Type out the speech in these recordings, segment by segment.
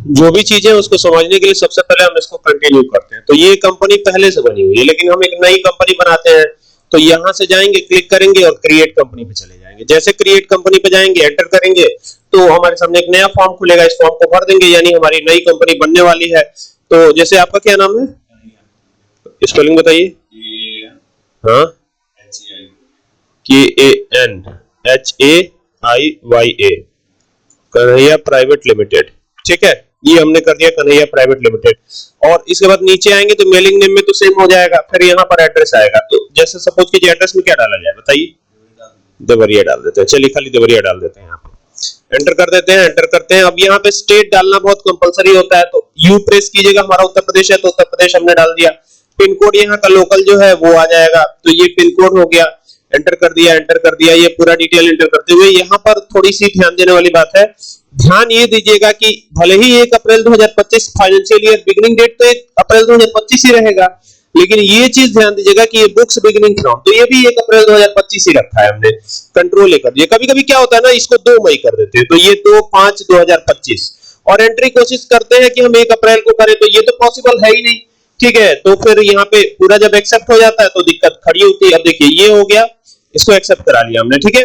जो भी चीजें उसको समझने के लिए सबसे पहले हम इसको कंटिन्यू करते हैं। तो ये कंपनी पहले से बनी हुई है, लेकिन हम एक नई कंपनी बनाते हैं। तो यहां से जाएंगे, क्लिक करेंगे और क्रिएट कंपनी पे चले जाएंगे। जैसे क्रिएट कंपनी पे जाएंगे, एंटर करेंगे तो हमारे सामने एक नया फॉर्म खुलेगा। इस फॉर्म को भर देंगे, यानी हमारी नई कंपनी बनने वाली है। तो जैसे आपका क्या नाम है, स्पेलिंग बताइए। हाँ, KANHAIYA, कन्हैया प्राइवेट लिमिटेड। ठीक है, ये हमने कर दिया कन्हैया प्राइवेट लिमिटेड। और इसके बाद नीचे आएंगे तो मेलिंग नेम में तो सेम हो जाएगा। फिर यहाँ पर एड्रेस आएगा। तो जैसे सपोज कीजिए एड्रेस में क्या डाला जाए बताइए, देवरिया डाल देते हैं। चलिए खाली देवरिया डाल देते हैं। यहाँ पे एंटर कर देते हैं, एंटर करते हैं। अब यहाँ पे स्टेट डालना बहुत कंपलसरी होता है, तो यू प्रेस कीजिएगा। हमारा उत्तर प्रदेश है तो उत्तर प्रदेश हमने डाल दिया। पिन कोड यहाँ का लोकल जो है वो आ जाएगा, तो ये पिन कोड हो गया। एंटर कर दिया, एंटर कर दिया। ये पूरा डिटेल एंटर करते हुए यहाँ पर थोड़ी सी ध्यान देने वाली बात है। ध्यान ये दीजिएगा कि भले ही 1 अप्रैल 2025 फाइनेंशियल ईयर बिगिनिंग डेट तो 1 अप्रैल 2025 ही रहेगा, लेकिन ये चीज ध्यान दीजिएगा कि ये बुक्स बिगिनिंग फ्रॉम, तो ये भी 1 अप्रैल 2025 ही रखा है हमने। कंट्रोल ए कर दिया। कभी कभी क्या होता है ना, इसको 2 मई कर देते हैं, तो ये 2/5/2025 और एंट्री कोशिश करते हैं कि हम 1 अप्रैल को करें, तो ये तो पॉसिबल है ही नहीं। ठीक है, तो फिर यहाँ पे पूरा जब एक्सेप्ट हो जाता है तो दिक्कत खड़ी होती है। अब देखिए ये हो गया, इसको एक्सेप्ट करा लिया हमने। ठीक है,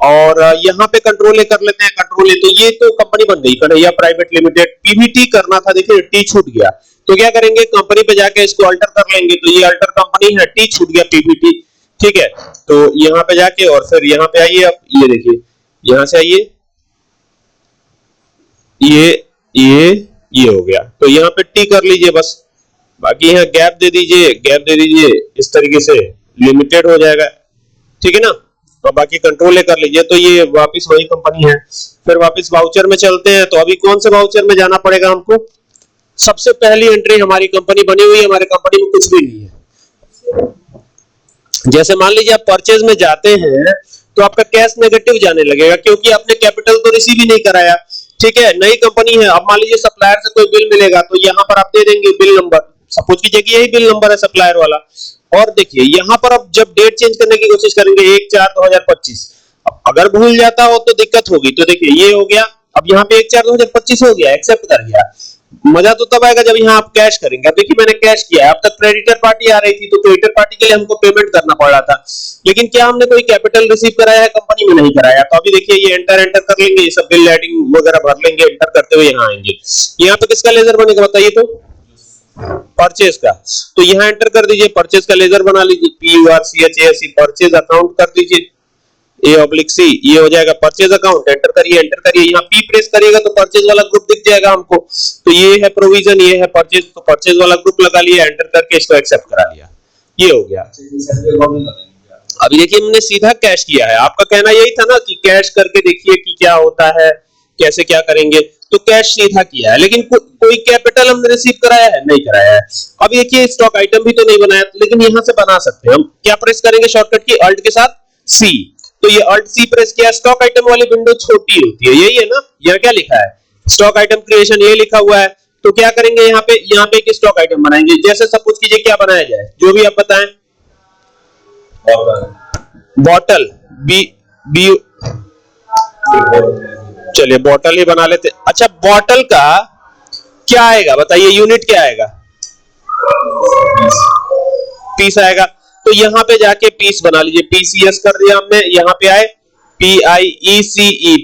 और यहाँ पे कंट्रोल ए कर लेते हैं। कंट्रोल ए, तो ये तो कंपनी बन गई कन्हैया प्राइवेट लिमिटेड। पीवीटी करना था, देखिए टी छूट गया, तो क्या करेंगे, कंपनी पे जाके इसको अल्टर कर लेंगे। तो ये अल्टर कंपनी है, टी छूट गया, पीवीटी। ठीक है, तो यहाँ पे जाके और फिर यहाँ पे आइए। अब ये देखिए, यहाँ से आइए, ये हो गया। तो यहाँ पे टी कर लीजिए बस, बाकी यहाँ गैप दे दीजिए, गैप दे दीजिए। इस तरीके से लिमिटेड हो जाएगा। ठीक है ना, और बाकी कंट्रोल कर लीजिए। तो ये वापस वही कंपनी है। फिर वापस वाउचर में चलते हैं। तो अभी कौन से वाउचर में जाना पड़ेगा हमको, सबसे पहली एंट्री हमारी कंपनी बनी हुई है, हमारे कंपनी में कुछ भी नहीं है। जैसे मान लीजिए आप परचेज में जाते हैं तो आपका कैश नेगेटिव जाने लगेगा, क्योंकि आपने कैपिटल तो रिसीव ही नहीं कराया। ठीक है, नई कंपनी है। अब मान लीजिए सप्लायर से कोई बिल मिलेगा, तो यहाँ पर आप दे देंगे बिल नंबर। सपोज कीजिए कि यही बिल नंबर है सप्लायर वाला। और देखिए यहाँ पर अब जब डेट चेंज करने की कोशिश करेंगे 1/4/2025, अब अगर भूल जाता हो तो दिक्कत होगी। तो देखिए ये हो गया। अब यहाँ पे 1/4/2025 हो गया, एक्सेप्ट कर गया। मजा तो तब आएगा जब यहाँ आप कैश करेंगे। अब देखिए मैंने कैश किया है। अब तक क्रेडिटर पार्टी आ रही थी, तो क्रेडिटर पार्टी के लिए हमको पेमेंट करना पड़ रहा था, लेकिन क्या हमने कोई कैपिटल रिसीव कराया है कंपनी में, नहीं कराया। तो अभी देखिए ये एंटर कर लेंगे, ये सब बिल एडिंग वगैरह भर लेंगे। एंटर करते हुए यहाँ आएंगे। यहाँ पे किसका लेजर बनेगा बताइए, तो परचेज का। तो यहाँ एंटर कर दीजिए, परचेज का लेजर बना लीजिए, PURCHASE, परचेज अकाउंट कर दीजिए, A/C, ये हो जाएगा परचेज अकाउंट। एंटर करिए, एंटर करिए। यहाँ P प्रेस करिएगा तो परचेज वाला ग्रुप दिख जाएगा हमको। तो ये है प्रोविजन, ये है परचेज, तो परचेज वाला ग्रुप लगा लिया। एंटर करके इसको एक्सेप्ट करा लिया। ये हो गया। अभी देखिए हमने सीधा कैश किया है। आपका कहना यही था ना कि कैश करके देखिए कि क्या होता है, कैसे क्या करेंगे। तो कैश सीधा किया है, लेकिन कोई कैपिटल हमने रिसीव कराया है, नहीं कराया है। अब देखिए स्टॉक आइटम भी तो नहीं बनाया, लेकिन यहां से बना सकते हैं हम। क्या प्रेस करेंगे शॉर्टकट की, अल्ट के साथ C। तो ये अल्ट C प्रेस किया। स्टॉक आइटम वाली विंडो छोटी होती है, यही है ना। यहाँ क्या लिखा है, स्टॉक आइटम क्रिएशन, ये लिखा हुआ है। तो क्या करेंगे, यहाँ पे एक स्टॉक आइटम बनाएंगे। जैसे सपोज कीजिए क्या बनाया जाए, जो भी आप बताएं। बॉटल, बी, चलिए बॉटल ही बना लेते। अच्छा, बॉटल का क्या आएगा बताइए, यूनिट क्या आएगा, पीस आएगा। तो यहाँ पे जाके पीस बना लीजिए, PCS कर दिया हमने। यहाँ पे आए PIECE,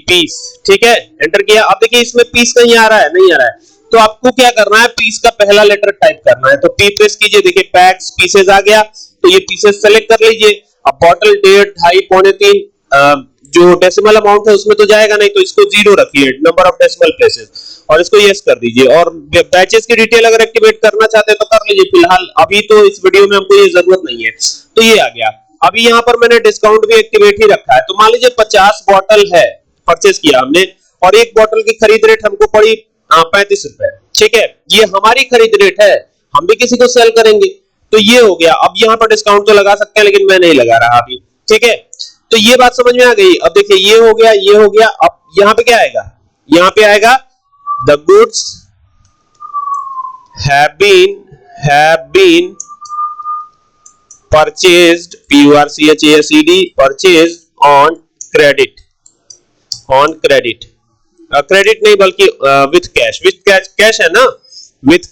पीस। ठीक है, एंटर किया। अब देखिए इसमें पीस कहीं आ रहा है, नहीं आ रहा है। तो आपको क्या करना है, पीस का पहला लेटर टाइप करना है। तो P प्रेस कीजिए, देखिए पैक्स पीसेस आ गया। तो ये पीसेस सेलेक्ट कर लीजिए। अब बॉटल 1.5, 2.5, 3.5 जो डेसिमल अमाउंट है उसमें तो जाएगा नहीं, तो इसको 0 रखिए, नंबर ऑफ डेसिमल प्लेसेस, और इसको यस कर दीजिए। और बैचेस की डिटेल अगर एक्टिवेट करना चाहते हैं तो कर लीजिए, फिलहाल अभी तो इस वीडियो में हमको ये जरूरत नहीं है। तो ये आ गया। अभी यहाँ पर मैंने डिस्काउंट भी एक्टिवेट ही रखा है। तो मान लीजिए 50 बॉटल है, परचेस किया हमने, और एक बॉटल की खरीद रेट हमको पड़ी 35 रुपए। ठीक है, ये हमारी खरीद रेट है, हम भी किसी को सेल करेंगे। तो ये हो गया। अब यहाँ पर डिस्काउंट तो लगा सकते हैं, लेकिन मैं नहीं लगा रहा अभी। ठीक है, तो ये बात समझ में आ गई। अब देखिए ये हो गया, ये हो गया। अब यहाँ पे क्या आएगा, यहाँ पे आएगा the goods have been purchased, PURCHASED, purchased on credit, credit नहीं बल्कि विथ कैश, कैश है ना, विथ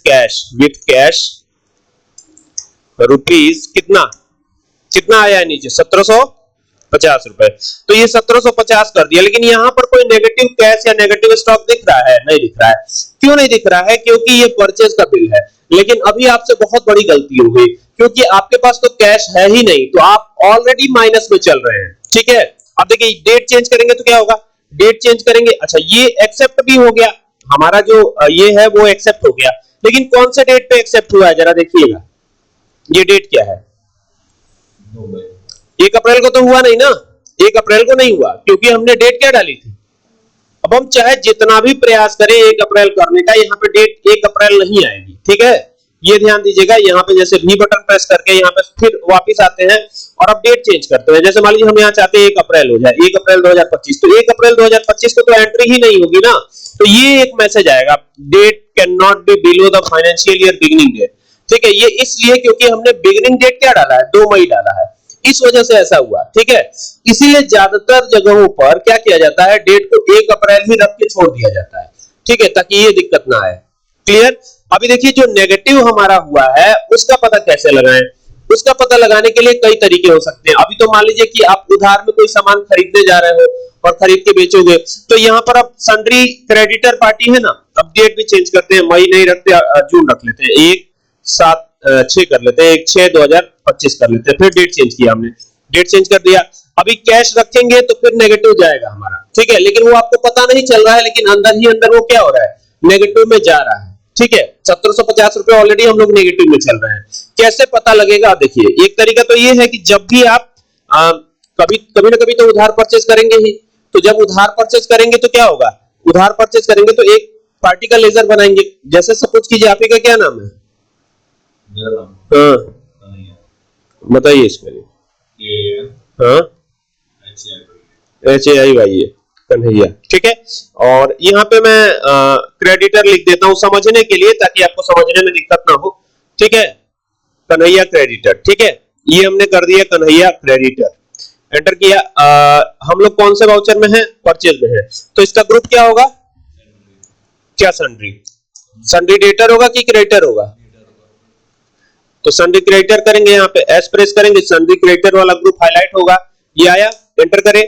कैश रुपीज कितना कितना आया है नीचे 1750 रुपए। तो ये 1750 कर दिया, लेकिन यहां पर कोई नेगेटिव कैश या नेगेटिव स्टॉक दिख रहा है? नहीं दिख रहा है। क्यों नहीं दिख रहा है? क्योंकि ये परचेज का बिल है। लेकिन अभी आपसे बहुत बड़ी गलती हो गई, क्योंकि आपके पास तो कैश है ही नहीं, तो आप ऑलरेडी माइनस में चल रहे हैं। ठीक है, अब देखिए डेट चेंज करेंगे तो क्या होगा, डेट चेंज करेंगे, अच्छा ये एक्सेप्ट भी हो गया, हमारा जो ये है वो एक्सेप्ट हो गया, लेकिन कौन से डेट पे एक्सेप्ट हुआ है जरा देखिएगा, ये डेट क्या है, 1 अप्रैल को तो हुआ नहीं ना, 1 अप्रैल को नहीं हुआ, क्योंकि हमने डेट क्या डाली थी। अब हम चाहे जितना भी प्रयास करें 1 अप्रैल करने का, यहाँ पे डेट 1 अप्रैल नहीं आएगी। ठीक है, ये ध्यान दीजिएगा। यहाँ पे जैसे भी बटन प्रेस करके यहाँ पे फिर वापस आते हैं और अब डेट चेंज करते हैं। जैसे मान लीजिए हम यहाँ चाहते हैं 1 अप्रैल हो जाए, 1 अप्रैल 2025, तो 1 अप्रैल 2025 को तो एंट्री ही नहीं होगी ना, तो ये एक मैसेज आएगा, date can not be below the financial year beginning date. ठीक है, ये इसलिए क्योंकि हमने बिगिनिंग डेट क्या डाला है, 2 मई डाला है, इस वजह से ऐसा हुआ। ठीक है, इसीलिए ज्यादातर जगहों पर क्या किया जाता है, डेट को 1 अप्रैल ही रख के छोड़ दिया जाता है। ठीक है, ताकि ये दिक्कत ना आए। क्लियर? अभी देखिए जो नेगेटिव हमारा हुआ है उसका पता कैसे लगाएं। उसका पता लगाने के लिए कई तरीके हो सकते हैं। अभी तो मान लीजिए कि आप उधार में कोई सामान खरीदने जा रहे हो और खरीद के बेचोगे, तो यहाँ पर अब सन्ड्री क्रेडिटर पार्टी है ना, अब डेट भी चेंज करते हैं, मई नहीं रखते, जून रख लेते हैं, 1/7/6 कर लेते हैं, 1/6/2025 कर लेते हैं, फिर डेट चेंज किया हमने, डेट चेंज कर दिया। अभी कैश रखेंगे तो फिर नेगेटिव जाएगा हमारा। ठीक है, लेकिन वो आपको पता नहीं चल रहा है, लेकिन अंदर ही अंदर वो क्या हो रहा है, नेगेटिव में जा रहा है। ठीक है, 1750 रुपए ऑलरेडी हम लोग नेगेटिव में चल रहे हैं। कैसे पता लगेगा? देखिए एक तरीका तो ये है कि जब भी आप कभी ना कभी तो उधार परचेज करेंगे ही, तो जब उधार परचेज करेंगे तो क्या होगा, उधार परचेज करेंगे तो एक पार्टी का लेजर बनाएंगे। जैसे सपोज कीजिए आप ही का क्या नाम है? मेरा नाम, हाँ बताइए इसमें। हाँ HAIY कन्हैया। ठीक है, और यहाँ पे मैं क्रेडिटर लिख देता हूं समझने के लिए, ताकि आपको समझने में दिक्कत ना हो। ठीक है, कन्हैया क्रेडिटर। ठीक है, ये हमने कर दिया कन्हैया क्रेडिटर, एंटर किया। हम लोग कौन से वाउचर में है, परचेज में है, तो इसका ग्रुप क्या होगा, क्या सन्ड्री, सन्ड्री डेटर होगा कि क्रेडिटर होगा, तो सन्ड्री क्रेडिटर करेंगे, यहाँ पे एस प्रेस करेंगे, सन्ड्री क्रेडिटर वाला ग्रुप हाईलाइट होगा, ये आया, एंटर करें।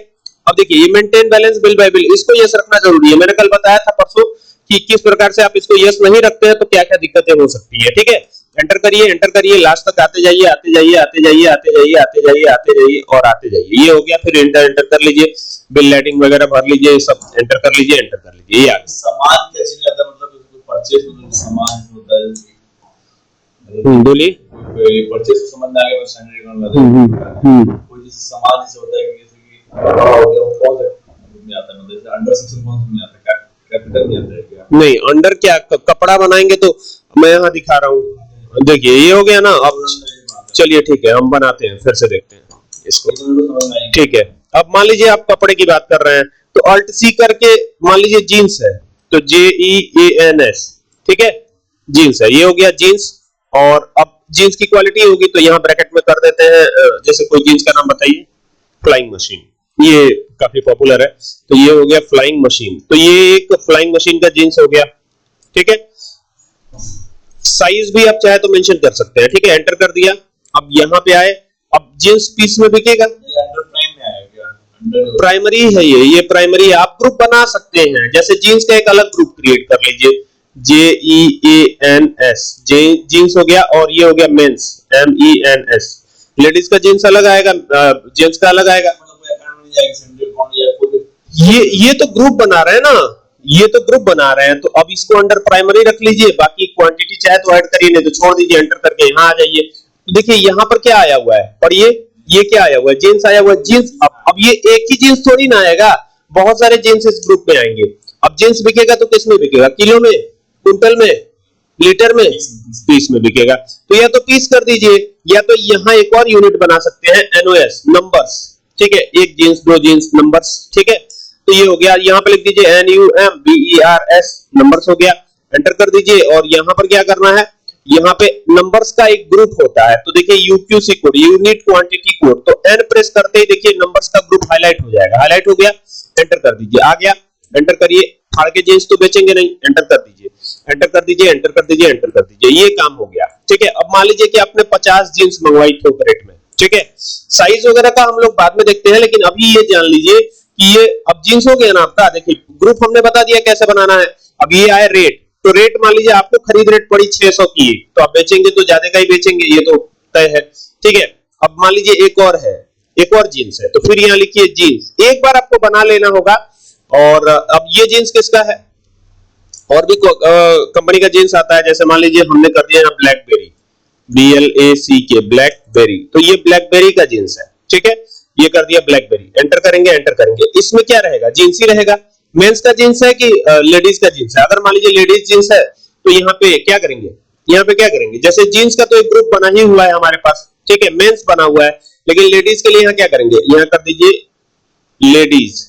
अब देखिए ये maintain balance bill bye bill, इसको यस रखना जरूरी है। मैंने कल बताया था परसों कि किस प्रकार से आप इसको यस नहीं रखते हैं तो क्या क्या दिक्कतें हो सकती है। ठीक है, एंटर करिए, लास्ट तक आते जाइए, आते जाइए, आते जाइए, आते जाइए, आते जाइए, आते जाइए और आते जाइए, ये हो गया। फिर एंटर कर लीजिए, बिल लाइटिंग वगैरह भर लीजिए, सब एंटर कर लीजिए, एंटर कर लीजिए। ये सामान कैसे आता है, मतलब उसको परचेज मतलब सामान होता है, बोलिए परचेज सामान आ गया, सैलरी अकाउंट में कोई जैसे सामान जैसे होता है कि हो गया, वो कौन में आता है, मतलब अंडर सेक्शन कौन में आता है, कैपिटल में आता है क्या? नहीं, अंडर क्या, कपड़ा बनाएंगे तो मैं यहाँ दिखा रहा हूँ, देखिए ये हो गया ना। अब चलिए ठीक है, हम बनाते हैं, फिर से देखते हैं इसको। ठीक है, अब मान लीजिए आप कपड़े की बात कर रहे हैं, तो अल्ट सी करके मान लीजिए जीन्स है, तो JEANS, ठीक है, जीन्स है, ये हो गया जीन्स। और अब जीन्स की क्वालिटी होगी तो यहाँ ब्रैकेट में कर देते हैं, जैसे कोई जीन्स का नाम बताइए, फ्लाइंग मशीन, ये काफी पॉपुलर है, तो ये हो गया फ्लाइंग मशीन, तो ये एक फ्लाइंग मशीन का जीन्स हो गया। ठीक है, साइज भी आप चाहे तो मेंशन कर सकते हैं। ठीक है, एंटर कर दिया। अब यहाँ पे आए, अब जीन्स पीस में बिकेगा, प्राइमरी है ये प्राइमरी है। आप ग्रुप बना सकते हैं, जैसे जीन्स का एक अलग ग्रुप क्रिएट कर लीजिए, JEANS, जीन्स हो गया, और ये हो गया मेंस, MENS। लेडीज का जीन्स अलग आएगा, जेंट्स का अलग आएगा। ये तो ग्रुप बना रहे हैं ना, ये तो ग्रुप बना रहे हैं, तो अब इसको अंडर प्राइमरी रख लीजिए, बाकी क्वांटिटी चाहे तो ऐड करिए, नहीं तो छोड़ दीजिए, एंटर करके यहाँ आ जाइए। तो देखिए यहाँ पर क्या आया हुआ है, और ये क्या आया हुआ है, जीन्स आया हुआ है, जीन्स। अब ये एक ही जीन्स थोड़ी ना आएगा, बहुत सारे जीन्स इस ग्रुप में आएंगे। अब जीन्स बिकेगा तो किस में बिकेगा, किलो में, क्विंटल में, लीटर में, पीस में बिकेगा। तो या तो पीस कर दीजिए, या तो यहाँ एक और यूनिट बना सकते हैं, NOS, नंबर्स। ठीक है, एक जीन्स, दो जीन्स, नंबर्स। ठीक है, तो ये हो गया, यहाँ पे लिख दीजिए NUMBERS, नंबर्स हो गया, एंटर कर दीजिए। और यहाँ पर क्या करना है, यहाँ पे नंबर्स का एक ग्रुप होता है, तो देखिए UQC code, unit quantity code, तो N प्रेस करते ही देखिए नंबर्स का ग्रुप हाईलाइट हो जाएगा, हाईलाइट हो गया, एंटर कर दीजिए, आ गया, एंटर करिए। फाड़ के जींस तो बेचेंगे नहीं, एंटर कर दीजिए, एंटर कर दीजिए, एंटर कर दीजिए, एंटर कर दीजिए, ये काम हो गया। ठीक है, अब मान लीजिए कि आपने 50 जींस मंगवाई थोक रेट में। ठीक है, साइज वगैरह का हम लोग बाद में देखते हैं, लेकिन अभी ये जान लीजिए कि ये अब जींस हो गया ना आपका। देखिए ग्रुप हमने बता दिया कैसे बनाना है। अब ये आया रेट, तो रेट मान लीजिए आपको खरीद रेट पड़ी 600 की, तो आप बेचेंगे तो ज्यादा का ही बेचेंगे, ये तो तय है। ठीक है, अब मान लीजिए एक और है, एक और जीन्स है, तो फिर यहाँ लिखिए जीन्स, एक बार आपको बना लेना होगा। और अब ये जीन्स किसका है, और भी कंपनी का जीन्स आता है, जैसे मान लीजिए हमने कर दिया ब्लैकबेरी, BLACK ब्लैकबेरी, तो ये ब्लैकबेरी का जीन्स है। ठीक है, ये कर दिया ब्लैकबेरी, एंटर करेंगे, एंटर करेंगे, इसमें क्या रहेगा, जीन्स ही रहेगा। मेंस का जीन्स है कि लेडीज का जीन्स है। अगर मान लीजिए लेडीज जीन्स है तो यहाँ पे क्या करेंगे, यहाँ पे क्या करेंगे, जैसे जीन्स का तो एक ग्रुप बना ही हुआ है हमारे पास। ठीक है, मेंस बना हुआ है, लेकिन लेडीज के लिए यहाँ क्या करेंगे, यहाँ कर दीजिए लेडीज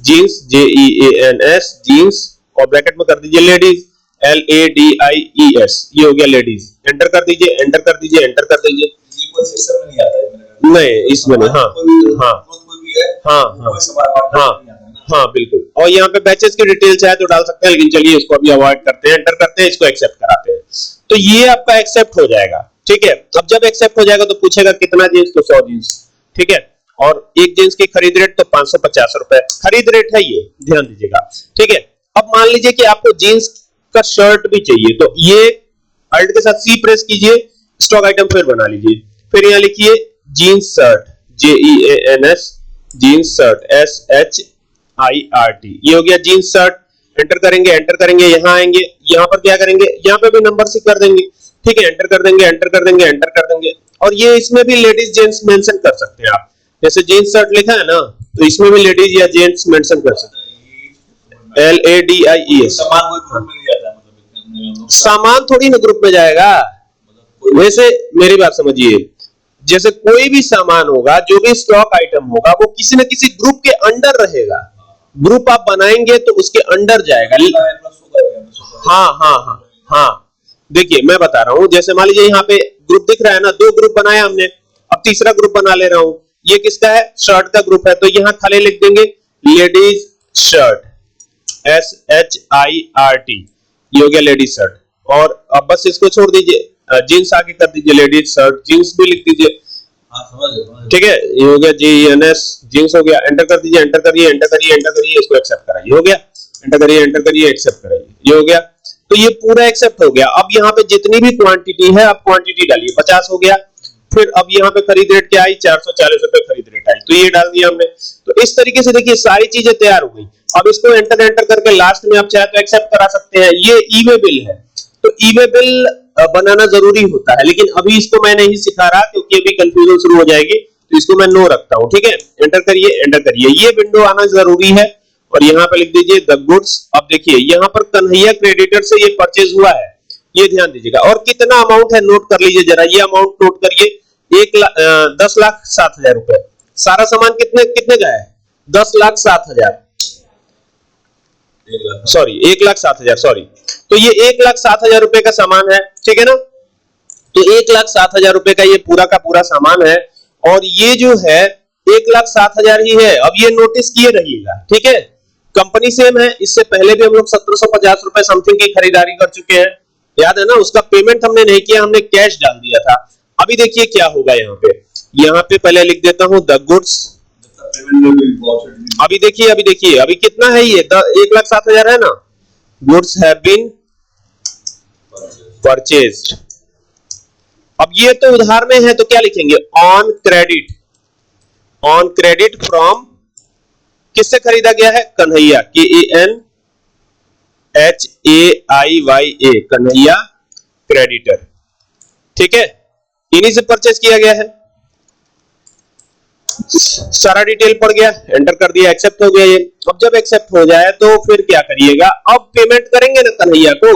जीन्स, JEANS जीन्स, और ब्रैकेट में कर दीजिए लेडीज, LADIES, ये हो गया लेडीज, एंटर कर दीजिए, एंटर कर दीजिए, एंटर कर दीजिए। ये कोई सिस्टम में नहीं आता है, नहीं इसमें नहीं, हाँ हाँ बिल्कुल। और यहाँ पे बैचेस की डिटेल्स है तो डाल सकते हैं, लेकिन चलिए इसको अभी अवॉइड करते हैं, एंटर करते हैं, इसको एक्सेप्ट कराते हैं, तो ये आपका एक्सेप्ट हो जाएगा। ठीक है, अब जब एक्सेप्ट हो जाएगा तो पूछेगा कितना जींस, तो 100 जींस। ठीक है, और एक जींस की खरीद रेट तो 550 रुपए खरीद रेट है, ये ध्यान दीजिएगा। ठीक है, अब मान लीजिए कि आपको जींस का शर्ट भी चाहिए, तो ये अल्ट के साथ C प्रेस कीजिए, स्टॉक आइटम फिर बना लीजिए, फिर यहाँ लिखिए jeans shirt, JEANS jeans shirt, SHIRT, ये हो गया जींस शर्ट, एंटर करेंगे, एंटर करेंगे, यहाँ आएंगे, यहाँ पर क्या करेंगे, यहाँ पे भी नंबर से कर देंगे। ठीक है, एंटर कर देंगे, एंटर कर देंगे, एंटर कर देंगे, और ये इसमें भी लेडीज जेंट्स मेंशन कर सकते हैं आप, जैसे जींस शर्ट लिखा है ना, तो इसमें भी लेडीज या जेंट्स मेंशन कर सकते हैं, LADIES। सामान कोई ग्रुप में नहीं आता है, मतलब सामान थोड़ी ना ग्रुप में जाएगा, वैसे मेरी बात समझिए, जैसे कोई भी सामान होगा, जो भी स्टॉक आइटम होगा, वो किसी न किसी ग्रुप के अंडर रहेगा। ग्रुप आप बनाएंगे तो उसके अंडर जाएगा। हाँ हाँ हाँ हाँ, देखिए मैं बता रहा हूं, जैसे मान लीजिए यहाँ पे ग्रुप दिख रहा है ना, 2 ग्रुप बनाया हमने, अब तीसरा ग्रुप बना ले रहा हूं, ये किसका है, शर्ट का ग्रुप है, तो यहाँ खाली लिख देंगे लेडीज शर्ट, SHIRT, ये हो गया लेडीज शर्ट, और अब बस इसको छोड़ दीजिए, जीन्स आगे कर दीजिए, लेडीज शर्ट जीन्स भी लिख दीजिए। ठीक है, ये हो गया JENS जीन्स हो गया, एंटर कर दीजिए, एंटर करिए, एंटर करिए, एंटर करिए, इसको एक्सेप्ट कराइए, हो गया, एंटर करिए, एंटर करिए, एक्सेप्ट कराइए, ये हो गया। तो ये पूरा एक्सेप्ट हो गया। अब यहाँ पे जितनी भी क्वांटिटी है आप क्वांटिटी डालिए, 50 हो गया, फिर अब यहाँ पे खरीद रेट क्या आई, 440 रुपए खरीद रेट आई, तो ये डाल दिया हमने। तो इस तरीके से देखिए सारी चीजें तैयार हो गई। अब इसको एंटर एंटर करके लास्ट में आप चाहे तो एक्सेप्ट करा सकते हैं। ये ई-वे बिल है, तो ई-वे बिल बनाना जरूरी होता है, लेकिन अभी इसको मैं नहीं सिखा रहा क्योंकि अभी कंफ्यूजन शुरू हो जाएगी, तो इसको मैं नो रखता हूं। ठीक है, एंटर करिए, एंटर करिए, ये विंडो आना जरूरी है, और यहाँ पे लिख दीजिए द गुड्स। अब देखिए यहाँ पर कन्हैया क्रेडिटर से ये परचेज हुआ है, ये ध्यान दीजिएगा, और कितना अमाउंट है नोट कर लीजिए जरा, ये अमाउंट नोट करिए, 10,07,000 रुपए। सारा सामान कितने कितने का है, 10,07,000, सॉरी 1,07,000, सॉरी, तो ये 1,07,000 रुपए का सामान है। ठीक है ना, तो 1,07,000 रुपए का ये पूरा का पूरा सामान है, और ये जो है 1,07,000 ही है। अब ये नोटिस किए रहिएगा, ठीक है, कंपनी सेम है, इससे पहले भी हम लोग 1750 रुपए समथिंग की खरीदारी कर चुके हैं, याद है ना, उसका पेमेंट हमने नहीं किया, हमने कैश डाल दिया था। अभी देखिए क्या होगा, यहाँ पे पहले लिख देता हूं द गुड्स। अभी देखिए, अभी कितना है ये, 1,07,000 है ना, गुड्स हैव बीन परचेज्ड। अब ये तो उधार में है, तो क्या लिखेंगे, ऑन क्रेडिट फ्रॉम, किससे खरीदा गया है, कन्हैया, KANHAIYA, कन्हैया क्रेडिटर। ठीक है, इन्हीं से परचेज किया गया है, सारा डिटेल पड़ गया, एंटर कर दिया, एक्सेप्ट हो गया ये। अब जब एक्सेप्ट हो जाए तो फिर क्या करिएगा, अब पेमेंट करेंगे ना कन्हैया को,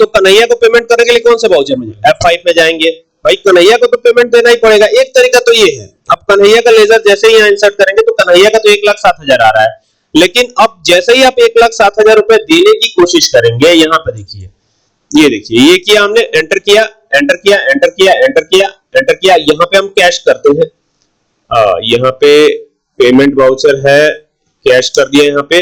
तो कन्हैया को पेमेंट करने के लिए कौन सा वाउचर में, F5 में जाएंगे, भाई कन्हैया को तो पेमेंट देना ही पड़ेगा। एक तरीका तो ये है, अब कन्हैया का लेजर जैसे ही यहाँ इंसर्ट करेंगे तो कन्हैया का तो 1,07,000 आ रहा है, लेकिन अब जैसे ही आप 1,07,000 रुपए देने की कोशिश करेंगे, यहाँ पे देखिए, ये देखिए, ये किया हमने, एंटर किया, एंटर किया, एंटर किया, एंटर किया, एंटर किया, यहाँ पे हम कैश करते हैं, यहाँ पे पेमेंट वाउचर है, कैश कर दिया यहाँ पे।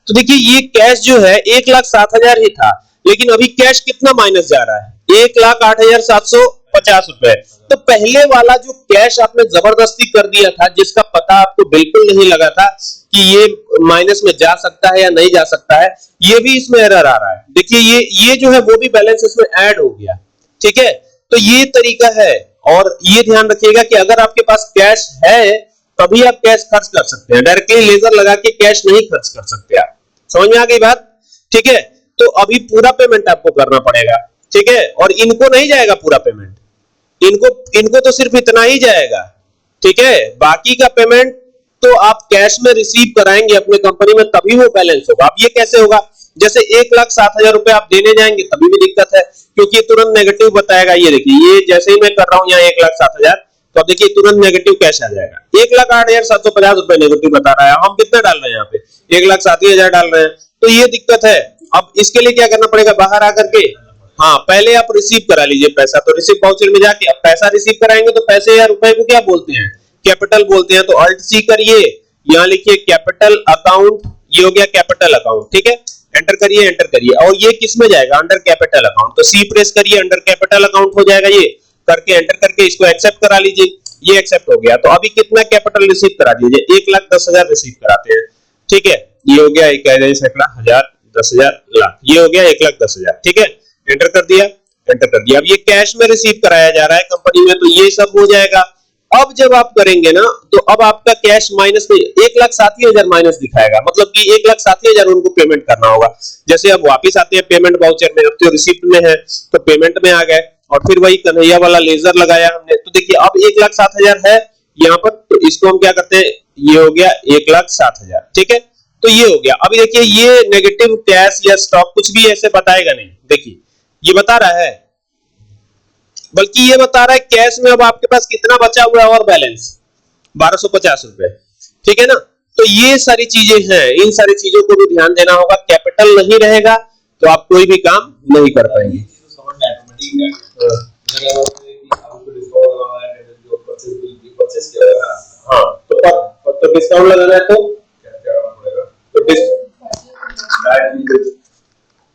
तो देखिए ये कैश जो है 1,07,000 ही था, लेकिन अभी कैश कितना माइनस जा रहा है, 1,08,750 रुपए। तो पहले वाला जो कैश आपने जबरदस्ती कर दिया था, जिसका पता आपको बिल्कुल नहीं लगा था कि ये माइनस में जा सकता है या नहीं जा सकता है, ये भी इसमें एरर आ रहा है। देखिए ये जो है वो भी बैलेंस इसमें ऐड हो गया, ठीक है। तो ये तरीका है, और ये ध्यान रखिएगा कि अगर आपके पास कैश है तभी आप कैश खर्च कर सकते हैं, डायरेक्टली लेजर लगा के कैश नहीं खर्च कर सकते आप। समझ में आ गई बात, ठीक है। तो अभी पूरा पेमेंट आपको करना पड़ेगा, ठीक है, और इनको नहीं जाएगा पूरा पेमेंट, इनको तो सिर्फ इतना ही जाएगा, ठीक है। बाकी का पेमेंट तो आप कैश में रिसीव कराएंगे अपने कंपनी में, तभी वो बैलेंस होगा। अब ये कैसे होगा, जैसे 1,07,000 रुपए आप देने जाएंगे तभी भी दिक्कत है, क्योंकि तुरंत नेगेटिव बताएगा। ये देखिए, ये जैसे ही मैं कर रहा हूं यहाँ 1,07,000, तो अब देखिए तुरंत नेगेटिव कैश आ जाएगा, 1,08,750 रुपए नेगेटिव बता रहा है। हम कितना डाल रहे हैं यहाँ पे, 1,07,000 डाल रहे हैं, तो ये दिक्कत है। अब इसके लिए क्या करना पड़ेगा, बाहर आकर के, हाँ, पहले आप रिसीव करा लीजिए पैसा, तो रिसीव वाउचर में जाके अब पैसा रिसीव कराएंगे, तो पैसे या रुपए को क्या बोलते हैं, कैपिटल बोलते हैं। तो अल्ट सी करिए, यहाँ लिखिए कैपिटल अकाउंट, ये हो गया कैपिटल अकाउंट, ठीक है। एंटर करिए, एंटर करिए, और ये किस में जाएगा, अंडर कैपिटल अकाउंट। तो सी प्रेस करिए, अंडर कैपिटल अकाउंट हो जाएगा। ये करके एंटर करके इसको एक्सेप्ट करा लीजिए, ये एक्सेप्ट हो गया। तो अभी कितना कैपिटल रिसीव करा दीजिए, 1,10,000 रिसीव कराते हैं, ठीक है। ये हो गया 1 सैकड़ा, हजार, 10,000, लाख, ये हो गया 1,10,000, ठीक है। एंटर कर दिया, एंटर कर दिया। अब ये कैश में रिसीव कराया जा रहा है कंपनी में, तो ये सब हो जाएगा। अब जब आप करेंगे ना, तो अब आपका कैश माइनस में 1,07,000 माइनस दिखाएगा, मतलब कि 1,07,000 उनको पेमेंट करना होगा। जैसे अब वापस आते हैं पेमेंट वाउचर में, अब तो रिसिप्ट में है तो पेमेंट में आ गए, और फिर वही कन्हैया वाला लेजर लगाया हमने। तो देखिए अब 1,07,000 है यहाँ पर, तो इसको हम क्या करते हैं, ये हो गया 1,07,000, ठीक है। तो ये हो गया। अभी देखिए ये नेगेटिव कैश या स्टॉक कुछ भी ऐसे बताएगा नहीं, देखिए ये बता रहा है, बल्कि ये बता रहा है कैश में अब आपके पास कितना बचा हुआ है और बैलेंस 1,250 रुपए, ठीक है ना। तो ये सारी चीजें हैं, इन सारी चीजों को भी ध्यान देना होगा। कैपिटल नहीं रहेगा तो आप कोई भी काम नहीं कर पाएंगे। समझ में ऑटोमेटिक है, अगर आपको डिस्काउंट लगाना है, जो परचेज किया है, हाँ, तो डिस्काउंट लगाना है तो क्या करना पड़ेगा, तो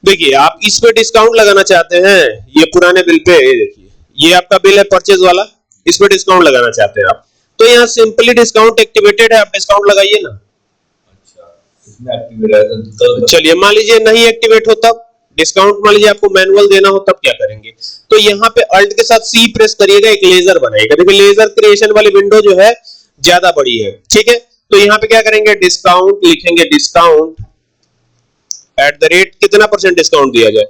देखिए आप इस पे डिस्काउंट लगाना चाहते हैं, ये पुराने बिल पे, ये देखिए ये आपका बिल है परचेज वाला, इस पे डिस्काउंट लगाना चाहते हैं आप, तो यहाँ सिंपली डिस्काउंट एक्टिवेटेड है, आप डिस्काउंट लगाइए ना। अच्छा, इसमें एक्टिवेट है तो चलिए मान लीजिए नहीं एक्टिवेट हो, तब डिस्काउंट मान लीजिए आपको मैनुअल देना हो, तब क्या करेंगे, तो यहाँ पे अल्ट के साथ सी प्रेस करिएगा, एक लेजर बनाएगा। देखिए लेजर क्रिएशन वाली विंडो जो है ज्यादा बड़ी है, ठीक है। तो यहाँ पे क्या करेंगे, डिस्काउंट लिखेंगे, डिस्काउंट एट द रेट कितना परसेंट डिस्काउंट दिया जाए,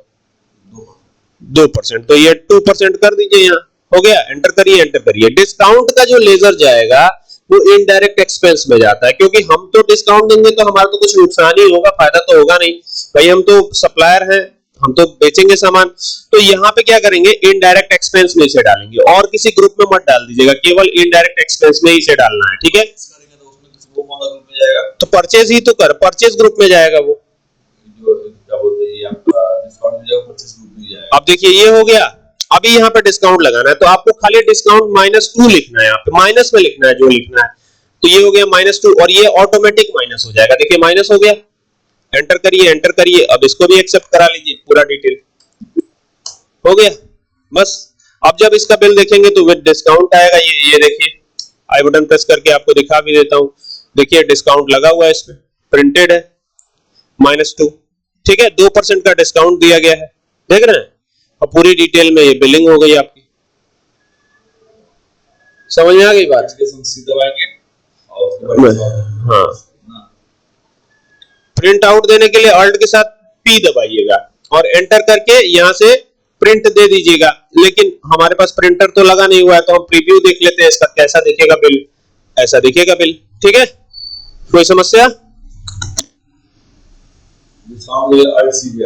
2%, तो ये 2% कर दीजिए, यहाँ हो गया। एंटर करिए, एंटर करिए। डिस्काउंट का जो लेजर जाएगा वो इनडायरेक्ट एक्सपेंस में जाता है, क्योंकि हम तो डिस्काउंट देंगे तो हमारा तो कुछ नुकसान ही होगा, फायदा तो होगा नहीं भाई, हम तो सप्लायर हैं, हम तो बेचेंगे सामान। तो यहाँ पे क्या करेंगे, इनडायरेक्ट एक्सपेंस में इसे डालेंगे, और किसी ग्रुप में मत डाल दीजिएगा, केवल इनडायरेक्ट एक्सपेंस में इसे डालना है, ठीक है। तो उसमें वो कौन सा ग्रुप में जाएगा, तो परचेज ही तो कर, परचेज ग्रुप में जाएगा वो, जो क्या बोलते हैं, ये आपका डिस्काउंट में जाएगा, परचेज ग्रुप में जाएगा। अब देखिए ये हो गया। अभी यहाँ पे डिस्काउंट लगाना है, तो आपको खाली डिस्काउंट -2 लिखना है, यहाँ पे माइनस में लिखना है जो लिखना है। तो ये हो गया -2, और ये ऑटोमेटिक माइनस हो जाएगा, देखिए माइनस हो गया। एंटर करिए, एंटर करिए, अब इसको भी एक्सेप्ट करा लीजिए, पूरा डिटेल हो गया बस। अब जब इसका बिल देखेंगे तो विद डिस्काउंट आएगा, ये देखिए, आई बटन प्रेस करके आपको दिखा भी देता हूं, देखिए डिस्काउंट लगा हुआ है, इसमें प्रिंटेड है -2, ठीक है, 2% का डिस्काउंट दिया गया है, देख रहे हैं। और पूरी डिटेल में ये बिलिंग हो गई आपकी, समझ में आ गई बात। हाँ, प्रिंट आउट देने के लिए अल्ट के साथ P दबाइएगा और एंटर करके यहां से प्रिंट दे दीजिएगा। लेकिन हमारे पास प्रिंटर तो लगा नहीं हुआ है, तो हम प्रीव्यू देख लेते हैं इसका कैसा दिखेगा बिल। ऐसा दिखेगा बिल, ठीक है, कोई समस्या।